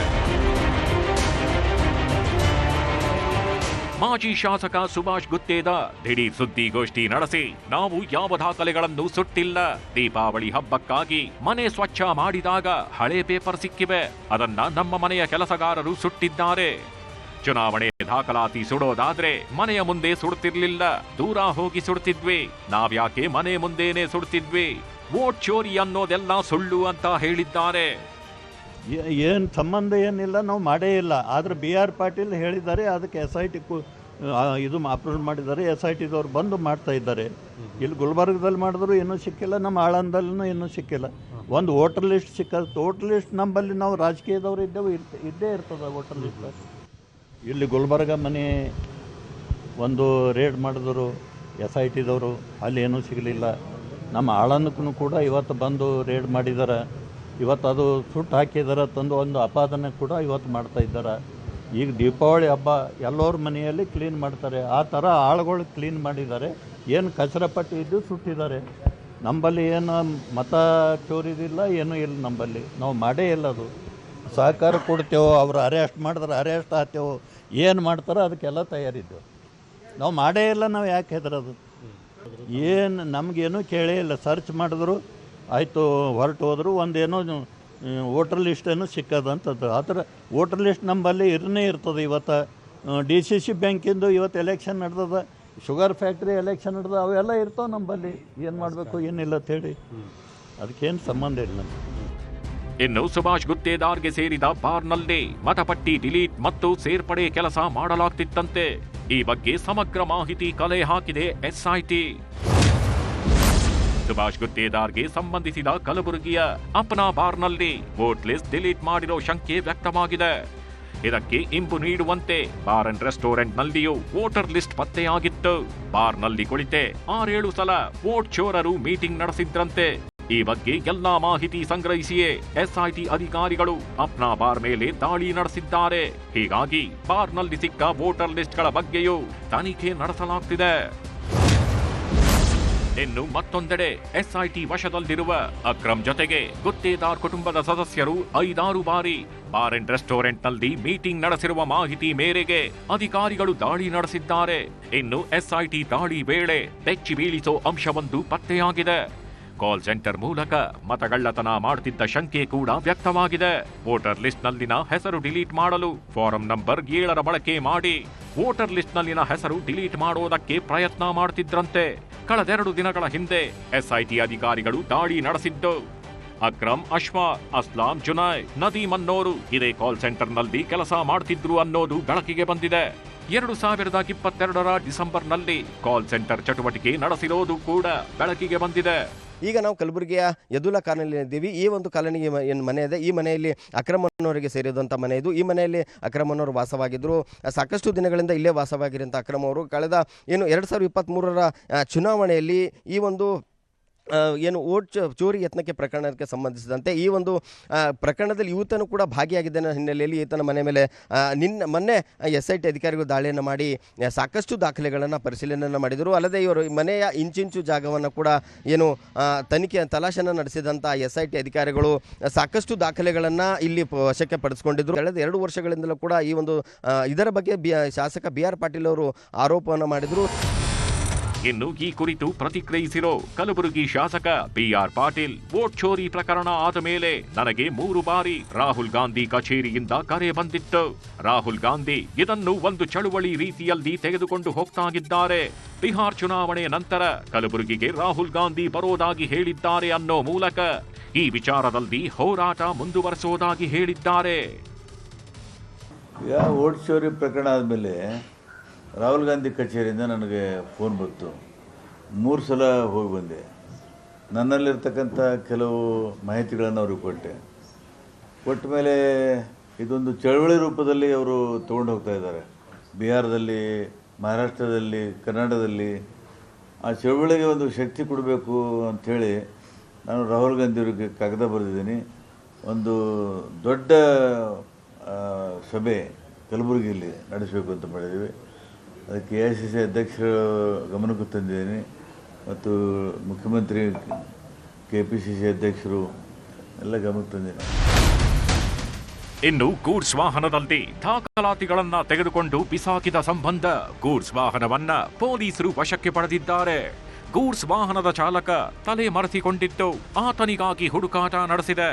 ಮಾಜಿ ಶಾಸಕ ಸುಭಾಷ್ ಗುತ್ತೇದಾರ್ ದಿಢೀರ್ ಸುದ್ದಿಗೋಷ್ಠಿ ನಡೆಸಿ ನಾವು ಯಾವ ದಾಖಲೆಗಳನ್ನು ಸುಟ್ಟಿಲ್ಲ, ದೀಪಾವಳಿ ಹಬ್ಬಕ್ಕಾಗಿ ಮನೆ ಸ್ವಚ್ಛ ಮಾಡಿದಾಗ ಹಳೆ ಪೇಪರ್ ಸಿಕ್ಕಿವೆ, ಅದನ್ನ ನಮ್ಮ ಮನೆಯ ಕೆಲಸಗಾರರು ಸುಟ್ಟಿದ್ದಾರೆ. ಚುನಾವಣೆ ದಾಖಲಾತಿ ಸುಡೋದಾದ್ರೆ ಮನೆಯ ಮುಂದೆ ಸುಡ್ತಿರ್ಲಿಲ್ಲ, ದೂರ ಹೋಗಿ ಸುಡ್ತಿದ್ವಿ, ನಾವ್ಯಾಕೆ ಮನೆ ಮುಂದೇನೆ ಸುಡ್ತಿದ್ವಿ, ವೋಟ್ ಚೋರಿ ಅನ್ನೋದೆಲ್ಲ ಸುಳ್ಳು ಅಂತ ಹೇಳಿದ್ದಾರೆ. ಏನು ಸಂಬಂಧ ಏನಿಲ್ಲ, ನಾವು ಮಾಡೇ ಇಲ್ಲ. ಆದರೆ BR ಪಾಟೀಲ್ ಹೇಳಿದ್ದಾರೆ, ಅದಕ್ಕೆ SIT ಇದು ಅಪ್ರೂವ್ ಮಾಡಿದ್ದಾರೆ. SITದವ್ರು ಬಂದು ಮಾಡ್ತಾ ಇದ್ದಾರೆ. ಇಲ್ಲಿ ಗುಲ್ಬರ್ಗದಲ್ಲಿ ಮಾಡಿದ್ರು ಇನ್ನೂ ಸಿಕ್ಕಿಲ್ಲ, ನಮ್ಮ ಆಳಂದಲ್ಲೂ ಇನ್ನೂ ಸಿಕ್ಕಿಲ್ಲ. ಒಂದು ವೋಟರ್ ಲಿಸ್ಟ್ ಸಿಕ್ಕ, ವೋಟರ್ ಲಿಸ್ಟ್ ನಂಬಲ್ಲಿ ನಾವು ರಾಜಕೀಯದವರು ಇದ್ದೇ ಇರ್ತದೆ ವೋಟರ್ ಲಿಸ್ಟ್. ಇಲ್ಲಿ ಗುಲ್ಬರ್ಗ ಮನೆ ಒಂದು ರೇಡ್ ಮಾಡಿದ್ರು SITದವರು, ಅಲ್ಲಿ ಏನೂ ಸಿಗಲಿಲ್ಲ. ನಮ್ಮ ಆಳಂದಕ್ಕೂ ಕೂಡ ಇವತ್ತು ಬಂದು ರೇಡ್ ಮಾಡಿದ್ದಾರೆ. ಇವತ್ತು ಅದು ಸುಟ್ಟು ಹಾಕಿದ್ದಾರೆ, ತಂದು ಒಂದು ಅಪಾದನೆ ಕೂಡ ಇವತ್ತು ಮಾಡ್ತಾ ಇದ್ದಾರೆ. ಈಗ ದೀಪಾವಳಿ ಹಬ್ಬ ಎಲ್ಲರ ಮನೆಯಲ್ಲಿ ಕ್ಲೀನ್ ಮಾಡ್ತಾರೆ, ಆ ಥರ ಆಳುಗಳು ಕ್ಲೀನ್ ಮಾಡಿದ್ದಾರೆ. ಏನು ಕಚರಪಟ್ಟಿ ಇದ್ದು ಸುಟ್ಟಿದ್ದಾರೆ. ನಂಬಲ್ಲಿ ಏನು ಮತ ಚೋರಿದಿಲ್ಲ, ಏನೂ ಇಲ್ಲ ನಂಬಲ್ಲಿ, ನಾವು ಮಾಡೇ ಇಲ್ಲ. ಅದು ಸಹಕಾರ ಕೊಡ್ತೇವೆ, ಅವರು ಅರೆಸ್ಟ್ ಮಾಡಿದ್ರೆ ಅರೆಸ್ಟ್ ಆಗ್ತೇವೆ, ಏನು ಮಾಡ್ತಾರೋ ಅದಕ್ಕೆಲ್ಲ ತಯಾರಿದ್ದೆವು. ನಾವು ಮಾಡೇ ಇಲ್ಲ, ನಾವು ಯಾಕೆ ಹೆದರೋದು? ಏನು ನಮಗೇನು ಕೇಳೇ ಇಲ್ಲ. ಸರ್ಚ್ ಮಾಡಿದ್ರು ಆಯಿತು, ಹೊರಟು ಹೋದ್ರು. ಒಂದೇನೋ ವೋಟರ್ ಲಿಸ್ಟೇನು ಸಿಕ್ಕದಂಥದ್ದು. ಆ ಥರ ವೋಟರ್ ಲಿಸ್ಟ್ ನಂಬಲ್ಲಿ ಇರನೇ ಇರ್ತದೆ. ಇವತ್ತು DCC ಬ್ಯಾಂಕಿಂದು ಇವತ್ತು ಎಲೆಕ್ಷನ್ ನಡೆದದ, ಶುಗರ್ ಫ್ಯಾಕ್ಟ್ರಿ ಎಲೆಕ್ಷನ್ ನಡೆದ, ಅವೆಲ್ಲ ಇರ್ತಾವೆ ನಂಬಲ್ಲಿ. ಏನು ಮಾಡಬೇಕು ಏನಿಲ್ಲ ಅಂತೇಳಿ ಅದಕ್ಕೇನು ಸಂಬಂಧ ಇಲ್ಲ. ಇನ್ನು ಸುಭಾಷ್ ಗುತ್ತೇದಾರ್ಗೆ ಸೇರಿದ ಬಾರ್ನಲ್ಲಿ ಮತಪಟ್ಟಿ ಡಿಲೀಟ್ ಮತ್ತು ಸೇರ್ಪಡೆ ಕೆಲಸ ಮಾಡಲಾಗ್ತಿತ್ತಂತೆ. ಈ ಬಗ್ಗೆ ಸಮಗ್ರ ಮಾಹಿತಿ ಕಲೆ ಹಾಕಿದೆ ಎಸ್ಐಟಿ. ಸುಭಾಷ್ ಗುತ್ತೇದಾರ್ಗೆ ಸಂಬಂಧಿಸಿದ ಕಲಬುರಗಿಯ ಅಪ್ನಾ ಬಾರ್ನಲ್ಲಿ ವೋಟ್ ಲಿಸ್ಟ್ ಡಿಲೀಟ್ ಮಾಡಿರೋ ಶಂಕೆ ವ್ಯಕ್ತವಾಗಿದೆ. ಇದಕ್ಕೆ ಇಂಬು ನೀಡುವಂತೆ ಬಾರ್ ಅಂಡ್ ರೆಸ್ಟೋರೆಂಟ್ನಲ್ಲಿಯೂ ವೋಟರ್ ಲಿಸ್ಟ್ ಪತ್ತೆಯಾಗಿತ್ತು. ಬಾರ್ನಲ್ಲಿ ಕುಳಿತೆ 6-7 ಸಲ ವೋಟ್ ಚೋರರು ಮೀಟಿಂಗ್ ನಡೆಸಿದ್ರಂತೆ. ಈ ಬಗ್ಗೆ ಎಲ್ಲಾ ಮಾಹಿತಿ ಸಂಗ್ರಹಿಸಿಯೇ ಎಸ್ಐಟಿ ಅಧಿಕಾರಿಗಳು ಅಪ್ನಾ ಬಾರ್ ಮೇಲೆ ದಾಳಿ ನಡೆಸಿದ್ದಾರೆ. ಹೀಗಾಗಿ ಬಾರ್ನಲ್ಲಿ ಸಿಕ್ಕ ವೋಟರ್ ಲಿಸ್ಟ್ಗಳ ಬಗ್ಗೆಯೂ ತನಿಖೆ ನಡೆಸಲಾಗ್ತಿದೆ. ಇನ್ನು ಮತ್ತೊಂದೆಡೆ ಎಸ್ಐಟಿ ವಶದಲ್ಲಿರುವ ಅಕ್ರಮ್ ಜೊತೆಗೆ ಗುತ್ತೇದಾರ್ ಕುಟುಂಬದ ಸದಸ್ಯರು 5-6 ಬಾರಿ ಬಾರ್ ಅಂಡ್ ರೆಸ್ಟೋರೆಂಟ್ನಲ್ಲಿ ಮೀಟಿಂಗ್ ನಡೆಸಿರುವ ಮಾಹಿತಿ ಮೇರೆಗೆ ಅಧಿಕಾರಿಗಳು ದಾಳಿ ನಡೆಸಿದ್ದಾರೆ. ಇನ್ನು ಎಸ್ಐಟಿ ದಾಳಿ ವೇಳೆ ಬೆಚ್ಚಿ ಬೀಳಿಸೋ ಅಂಶವೊಂದು ಪತ್ತೆಯಾಗಿದೆ. ಕಾಲ್ ಸೆಂಟರ್ ಮೂಲಕ ಮತಗಳ್ಳತನ ಮಾಡುತ್ತಿದ್ದ ಶಂಕೆ ಕೂಡ ವ್ಯಕ್ತವಾಗಿದೆ. ವೋಟರ್ ಲಿಸ್ಟ್ನಲ್ಲಿನ ಹೆಸರು ಡಿಲೀಟ್ ಮಾಡಲು ಫಾರಂ ನಂಬರ್ 7 ಬಳಕೆ ಮಾಡಿ ವೋಟರ್ ಲಿಸ್ಟ್ನಲ್ಲಿನ ಹೆಸರು ಡಿಲೀಟ್ ಮಾಡೋದಕ್ಕೆ ಪ್ರಯತ್ನ ಮಾಡುತ್ತಿದ್ರಂತೆ. ಕಳೆದ 2 ದಿನಗಳ ಹಿಂದೆ ಎಸ್ಐಟಿ ಅಧಿಕಾರಿಗಳು ದಾಳಿ ನಡೆಸಿದ್ದು. ಅಕ್ರಮ್, ಅಶ್ವಾರ್, ಅಸ್ಲಾಂ, ಜುನೈ, ನದೀಮ್ ಅನ್ನೋರು ಇದೇ ಕಾಲ್ ಸೆಂಟರ್ನಲ್ಲಿ ಕೆಲಸ ಮಾಡ್ತಿದ್ರು ಅನ್ನೋದು ಬೆಳಕಿಗೆ ಬಂದಿದೆ. 2022ರ ಡಿಸೆಂಬರ್ನಲ್ಲಿ ಕಾಲ್ ಸೆಂಟರ್ ಚಟುವಟಿಕೆ ನಡೆಸಿರೋದು ಕೂಡ ಬೆಳಕಿಗೆ ಬಂದಿದೆ. ಈಗ ನಾವು ಕಲಬುರಗಿಯ ಯದುಲ್ಲಾ ಕಾಲೋನಿ ಇದ್ದೀವಿ. ಈ ಒಂದು ಕಾಲೋನಿಗೆ ಏನು ಮನೆ ಇದೆ, ಈ ಮನೆಯಲ್ಲಿ ಅಕ್ರಮನವರಿಗೆ ಸೇರಿದಂಥ ಮನೆ ಇದು. ಈ ಮನೆಯಲ್ಲಿ ಅಕ್ರಮನವರು ವಾಸವಾಗಿದ್ದರು. ಸಾಕಷ್ಟು ದಿನಗಳಿಂದ ಇಲ್ಲೇ ವಾಸವಾಗಿರುವಂಥ ಅಕ್ರಮ ಅವರು ಕಳೆದ 2023ರ ಚುನಾವಣೆಯಲ್ಲಿ ಈ ಒಂದು ಏನು ವೋಟ್ ಚೋರಿ ಯತ್ನಕ್ಕೆ ಪ್ರಕರಣಕ್ಕೆ ಸಂಬಂಧಿಸಿದಂತೆ ಈ ಒಂದು ಪ್ರಕರಣದಲ್ಲಿ ಈತನು ಕೂಡ ಭಾಗಿಯಾಗಿದ್ದ ಹಿನ್ನೆಲೆಯಲ್ಲಿ ಈತನ ಮನೆ ಮೇಲೆ ಮೊನ್ನೆ SIT ಅಧಿಕಾರಿಗಳು ದಾಳಿಯನ್ನು ಮಾಡಿ ಸಾಕಷ್ಟು ದಾಖಲೆಗಳನ್ನು ಪರಿಶೀಲನೆಯನ್ನು ಮಾಡಿದರು. ಅಲ್ಲದೆ ಇವರು ಮನೆಯ ಇಂಚಿಂಚು ಜಾಗವನ್ನು ಕೂಡ ಏನು ತಲಾಶೆಯನ್ನು ನಡೆಸಿದಂಥ SIT ಅಧಿಕಾರಿಗಳು ಸಾಕಷ್ಟು ದಾಖಲೆಗಳನ್ನು ಇಲ್ಲಿ ವಶಕ್ಕೆ ಪಡಿಸ್ಕೊಂಡಿದ್ದರು. ಕಳೆದ 2 ವರ್ಷಗಳಿಂದಲೂ ಕೂಡ ಈ ಒಂದು ಇದರ ಬಗ್ಗೆ ಶಾಸಕ BR ಪಾಟೀಲ್ ಅವರು ಆರೋಪವನ್ನು ಮಾಡಿದರು. ಇನ್ನು ಈ ಕುರಿತು ಪ್ರತಿಕ್ರಿಯಿಸಿರೋ ಕಲಬುರಗಿ ಶಾಸಕ BR ಪಾಟೀಲ್, ವೋಟ್ ಚೋರಿ ಪ್ರಕರಣ ಆದ ಮೇಲೆ ನನಗೆ 3 ಬಾರಿ ರಾಹುಲ್ ಗಾಂಧಿ ಕಚೇರಿಯಿಂದ ಕರೆ ಬಂದಿತ್ತು. ರಾಹುಲ್ ಗಾಂಧಿ ಇದನ್ನು ಒಂದು ಚಳುವಳಿ ರೀತಿಯಲ್ಲಿ ತೆಗೆದುಕೊಂಡು ಹೋಗ್ತಾಗಿದ್ದಾರೆ. ಬಿಹಾರ್ ಚುನಾವಣೆ ನಂತರ ಕಲಬುರಗಿಗೆ ರಾಹುಲ್ ಗಾಂಧಿ ಬರೋದಾಗಿ ಹೇಳಿದ್ದಾರೆ ಅನ್ನೋ ಮೂಲಕ ಈ ವಿಚಾರದಲ್ಲಿ ಹೋರಾಟ ಮುಂದುವರೆಸೋದಾಗಿ ಹೇಳಿದ್ದಾರೆ. ವೋಟ್ ಚೋರಿ ಪ್ರಕರಣ ಆದಮೇಲೆ ರಾಹುಲ್ ಗಾಂಧಿ ಕಚೇರಿಯಿಂದ ನನಗೆ ಫೋನ್ ಬಂತು. 3 ಸಲ ಹೋಗಿ ಬಂದೆ. ನನ್ನಲ್ಲಿರ್ತಕ್ಕಂಥ ಕೆಲವು ಮಾಹಿತಿಗಳನ್ನು ಅವ್ರಿಗೆ ಕೊಟ್ಟ ಮೇಲೆ ಇದೊಂದು ಚಳವಳಿ ರೂಪದಲ್ಲಿ ಅವರು ತೊಗೊಂಡು ಹೋಗ್ತಾ ಇದ್ದಾರೆ. ಬಿಹಾರದಲ್ಲಿ, ಮಹಾರಾಷ್ಟ್ರದಲ್ಲಿ, ಕರ್ನಾಟಕದಲ್ಲಿ ಆ ಚಳವಳಿಗೆ ಒಂದು ಶಕ್ತಿ ಕೊಡಬೇಕು ಅಂಥೇಳಿ ನಾನು ರಾಹುಲ್ ಗಾಂಧಿಯವರಿಗೆ ಕಾಗದ ಬರೆದಿದ್ದೀನಿ. ಒಂದು ದೊಡ್ಡ ಸಭೆ ಕಲಬುರಗಿಯಲ್ಲಿ ನಡೆಸಬೇಕು ಅಂತ ಮಾಡಿದ್ದೀವಿ. ಅದಕ್ಕೆ AICC ಅಧ್ಯಕ್ಷರ ಗಮನಕ್ಕೂ ತಂದಿದ್ದೀನಿ ಮತ್ತು ಮುಖ್ಯಮಂತ್ರಿ KPCC ಅಧ್ಯಕ್ಷರು ಎಲ್ಲ ಗಮನಕ್ಕೆ ತಂದಿದ್ದೀನಿ. ಇನ್ನು ಗೂಡ್ಸ್ ವಾಹನದಲ್ಲಿ ದಾಖಲಾತಿಗಳನ್ನ ತೆಗೆದುಕೊಂಡು ಬಿಸಾಕಿದ ಸಂಬಂಧ ಗೂಡ್ಸ್ ವಾಹನವನ್ನ ಪೊಲೀಸರು ವಶಕ್ಕೆ ಪಡೆದಿದ್ದಾರೆ. ಗೂಡ್ಸ್ ವಾಹನದ ಚಾಲಕ ತಲೆ ಮರೆಸಿಕೊಂಡಿದ್ದು ಆತನಿಗಾಗಿ ಹುಡುಕಾಟ ನಡೆಸಿದೆ.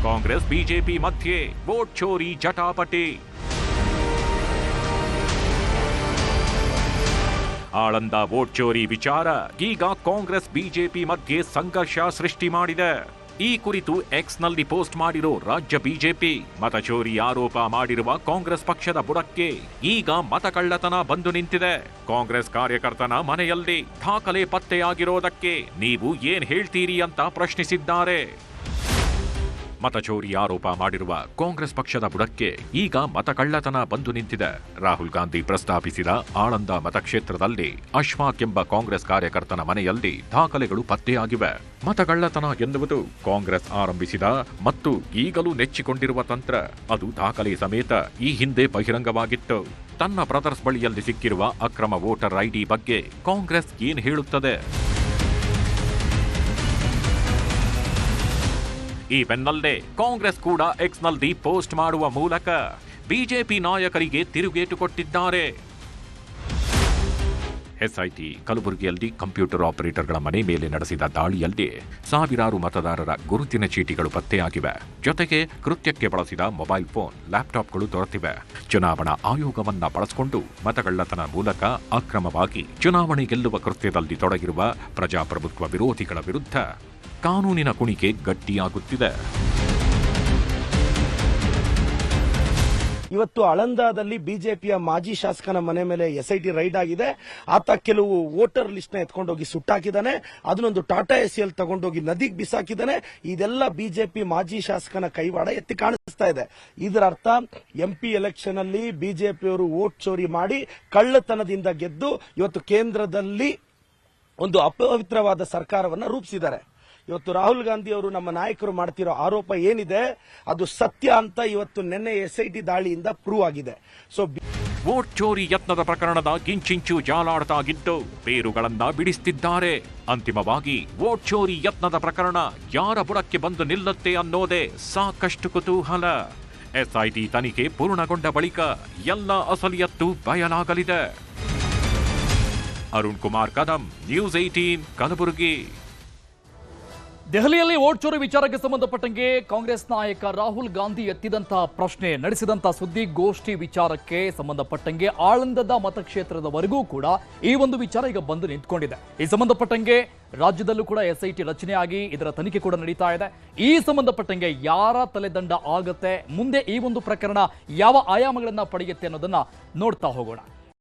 ಕಾಂಗ್ರೆಸ್ ಬಿಜೆಪಿ ಮಧ್ಯೆ ವೋಟ್ ಚೋರಿ ಜಟಾಪಟಿ. ಆಳಂದ ವೋಟ್ ಚೋರಿ ವಿಚಾರ ಈಗ ಕಾಂಗ್ರೆಸ್ ಬಿಜೆಪಿ ಮಧ್ಯೆ ಸಂಘರ್ಷ ಸೃಷ್ಟಿ ಮಾಡಿದೆ. ಈ ಕುರಿತು ಎಕ್ಸ್ನಲ್ಲಿ ಪೋಸ್ಟ್ ಮಾಡಿರೋ ರಾಜ್ಯ ಬಿಜೆಪಿ, ಮತಚೋರಿ ಆರೋಪ ಮಾಡಿರುವ ಕಾಂಗ್ರೆಸ್ ಪಕ್ಷದ ಬುಡಕ್ಕೆ ಈಗ ಮತಕಳ್ಳತನ ಬಂದು ನಿಂತಿದೆ. ಕಾಂಗ್ರೆಸ್ ಕಾರ್ಯಕರ್ತನ ಮನೆಯಲ್ಲಿ ದಾಖಲೆ ಪತ್ತೆಯಾಗಿರೋದಕ್ಕೆ ನೀವು ಏನ್ ಹೇಳ್ತೀರಿ ಅಂತ ಪ್ರಶ್ನಿಸಿದ್ದಾರೆ. ಮತಚೋರಿ ಆರೋಪ ಮಾಡಿರುವ ಕಾಂಗ್ರೆಸ್ ಪಕ್ಷದ ಬುಡಕ್ಕೆ ಈಗ ಮತಕಳ್ಳತನ ಬಂದು ನಿಂತಿದೆ. ರಾಹುಲ್ ಗಾಂಧಿ ಪ್ರಸ್ತಾಪಿಸಿದ ಆಳಂದ ಮತಕ್ಷೇತ್ರದಲ್ಲಿ ಅಶ್ವಾಕ್ ಎಂಬ ಕಾಂಗ್ರೆಸ್ ಕಾರ್ಯಕರ್ತನ ಮನೆಯಲ್ಲಿ ದಾಖಲೆಗಳು ಪತ್ತೆಯಾಗಿವೆ. ಮತಕಳ್ಳತನ ಎನ್ನುವುದು ಕಾಂಗ್ರೆಸ್ ಆರಂಭಿಸಿದ ಮತ್ತು ಈಗಲೂ ನೆಚ್ಚಿಕೊಂಡಿರುವ ತಂತ್ರ. ಅದು ದಾಖಲೆ ಸಮೇತ ಈ ಹಿಂದೆ ಬಹಿರಂಗವಾಗಿತ್ತು. ತನ್ನ ಬ್ರದರ್ಸ್ ಬಳಿಯಲ್ಲಿ ಸಿಕ್ಕಿರುವ ಅಕ್ರಮ ವೋಟರ್ ID ಬಗ್ಗೆ ಕಾಂಗ್ರೆಸ್ ಏನ್ ಹೇಳುತ್ತದೆ? ಈ ಬೆನ್ನಲ್ಲೇ ಕಾಂಗ್ರೆಸ್ ಕೂಡ ಎಕ್ಸ್ನಲ್ಲಿ ಪೋಸ್ಟ್ ಮಾಡುವ ಮೂಲಕ ಬಿಜೆಪಿ ನಾಯಕರಿಗೆ ತಿರುಗೇಟು ಕೊಟ್ಟಿದ್ದಾರೆ. SIT ಕಲಬುರಗಿಯಲ್ಲಿ ಕಂಪ್ಯೂಟರ್ ಆಪರೇಟರ್ಗಳ ಮನೆ ಮೇಲೆ ನಡೆಸಿದ ದಾಳಿಯಲ್ಲಿ ಸಾವಿರಾರು ಮತದಾರರ ಗುರುತಿನ ಚೀಟಿಗಳು ಪತ್ತೆಯಾಗಿವೆ. ಜೊತೆಗೆ ಕೃತ್ಯಕ್ಕೆ ಬಳಸಿದ ಮೊಬೈಲ್ ಫೋನ್, ಲ್ಯಾಪ್ಟಾಪ್ಗಳು ದೊರೆತಿವೆ. ಚುನಾವಣಾ ಆಯೋಗವನ್ನ ಬಳಸಿಕೊಂಡು ಮತಗಳ್ಳತನ ಮೂಲಕ ಅಕ್ರಮವಾಗಿ ಚುನಾವಣೆ ಗೆಲ್ಲುವ ಕೃತ್ಯದಲ್ಲಿ ತೊಡಗಿರುವ ಪ್ರಜಾಪ್ರಭುತ್ವ ವಿರೋಧಿಗಳ ವಿರುದ್ಧ ಕಾನೂನಿನ ಕುಣಿಕೆ ಗಟ್ಟಿಯಾಗುತ್ತಿದೆ. ಇವತ್ತು ಆಳಂದದಲ್ಲಿ ಬಿಜೆಪಿಯ ಮಾಜಿ ಶಾಸಕನ ಮನೆ ಮೇಲೆ SIT ರೈಡ್ ಆಗಿದೆ. ಆತ ಕೆಲವು ವೋಟರ್ ಲಿಸ್ಟ್ ನ ಎತ್ಕೊಂಡೋಗಿ ಸುಟ್ಟಾಕಿದ್ದಾನೆ. ಅದನ್ನೊಂದು ಟಾಟಾ ಎಸಿಯಲ್ಲಿ ತಗೊಂಡೋಗಿ ನದಿಗೆ ಬಿಸಾಕಿದ್ದಾನೆ. ಇದೆಲ್ಲ ಬಿಜೆಪಿ ಮಾಜಿ ಶಾಸಕನ ಕೈವಾಡ ಎತ್ತಿ ಕಾಣಿಸ್ತಾ ಇದೆ. ಇದರ ಅರ್ಥ MP ಎಲೆಕ್ಷನ್ ಅಲ್ಲಿ ಬಿಜೆಪಿಯವರು ವೋಟ್ ಚೋರಿ ಮಾಡಿ ಕಳ್ಳತನದಿಂದ ಗೆದ್ದು ಇವತ್ತು ಕೇಂದ್ರದಲ್ಲಿ ಒಂದು ಅಪವಿತ್ರವಾದ ಸರ್ಕಾರವನ್ನ ರೂಪಿಸಿದ್ದಾರೆ. ಇವತ್ತು ರಾಹುಲ್ ಗಾಂಧಿ ಅವರು ನಮ್ಮ ನಾಯಕರು ಮಾಡ್ತಿರೋ ಆರೋಪ ಏನಿದೆ ಅದು ಸತ್ಯ ಅಂತ ಇವತ್ತು ನಿನ್ನೆ SIT ದಾಳಿಯಿಂದ ಪ್ರೂವ್ ಆಗಿದೆ. ವೋಟ್ ಚೋರಿ ಯತ್ನದ ಪ್ರಕರಣದ ಕಿಂಚಿಂಚು ಜಾಲಾಡ್ತಾಗಿದ್ದು ಬೇರುಗಳನ್ನ ಬಿಡಿಸುತ್ತಿದ್ದಾರೆ. ಅಂತಿಮವಾಗಿ ವೋಟ್ ಚೋರಿ ಯತ್ನದ ಪ್ರಕರಣ ಯಾರ ಬುಡಕ್ಕೆ ಬಂದು ನಿಲ್ಲುತ್ತೆ ಅನ್ನೋದೇ ಸಾಕಷ್ಟು ಕುತೂಹಲ. SIT ತನಿಖೆ ಪೂರ್ಣಗೊಂಡ ಬಳಿಕ ಎಲ್ಲ ಅಸಲಿಯತ್ತು ಬಯಲಾಗಲಿದೆ. ಅರುಣ್ ಕುಮಾರ್ ಕದಂ, ನ್ಯೂಸ್ 18 ಕಲಬುರಗಿ. ದೆಹಲಿಯಲ್ಲಿ ವೋಟ್ ಚೋರಿ ವಿಚಾರಕ್ಕೆ ಸಂಬಂಧಪಟ್ಟಂಗೆ ಕಾಂಗ್ರೆಸ್ ನಾಯಕ ರಾಹುಲ್ ಗಾಂಧಿ ಎತ್ತಿದಂತಹ ಪ್ರಶ್ನೆ, ನಡೆಸಿದಂತಹ ಸುದ್ದಿಗೋಷ್ಠಿ ವಿಚಾರಕ್ಕೆ ಸಂಬಂಧಪಟ್ಟಂಗೆ ಆಳಂದದ ಮತಕ್ಷೇತ್ರದವರೆಗೂ ಕೂಡ ಈ ಒಂದು ವಿಚಾರ ಈಗ ಬಂದು ನಿಂತ್ಕೊಂಡಿದೆ. ಈ ಸಂಬಂಧಪಟ್ಟಂಗೆ ರಾಜ್ಯದಲ್ಲೂ ಕೂಡ SIT ರಚನೆಯಾಗಿ ಇದರ ತನಿಖೆ ಕೂಡ ನಡೀತಾ ಇದೆ. ಈ ಸಂಬಂಧಪಟ್ಟಂಗೆ ಯಾರ ತಲೆದಂಡ ಆಗತ್ತೆ, ಮುಂದೆ ಈ ಒಂದು ಪ್ರಕರಣ ಯಾವ ಆಯಾಮಗಳನ್ನ ಪಡೆಯುತ್ತೆ ಅನ್ನೋದನ್ನ ನೋಡ್ತಾ ಹೋಗೋಣ.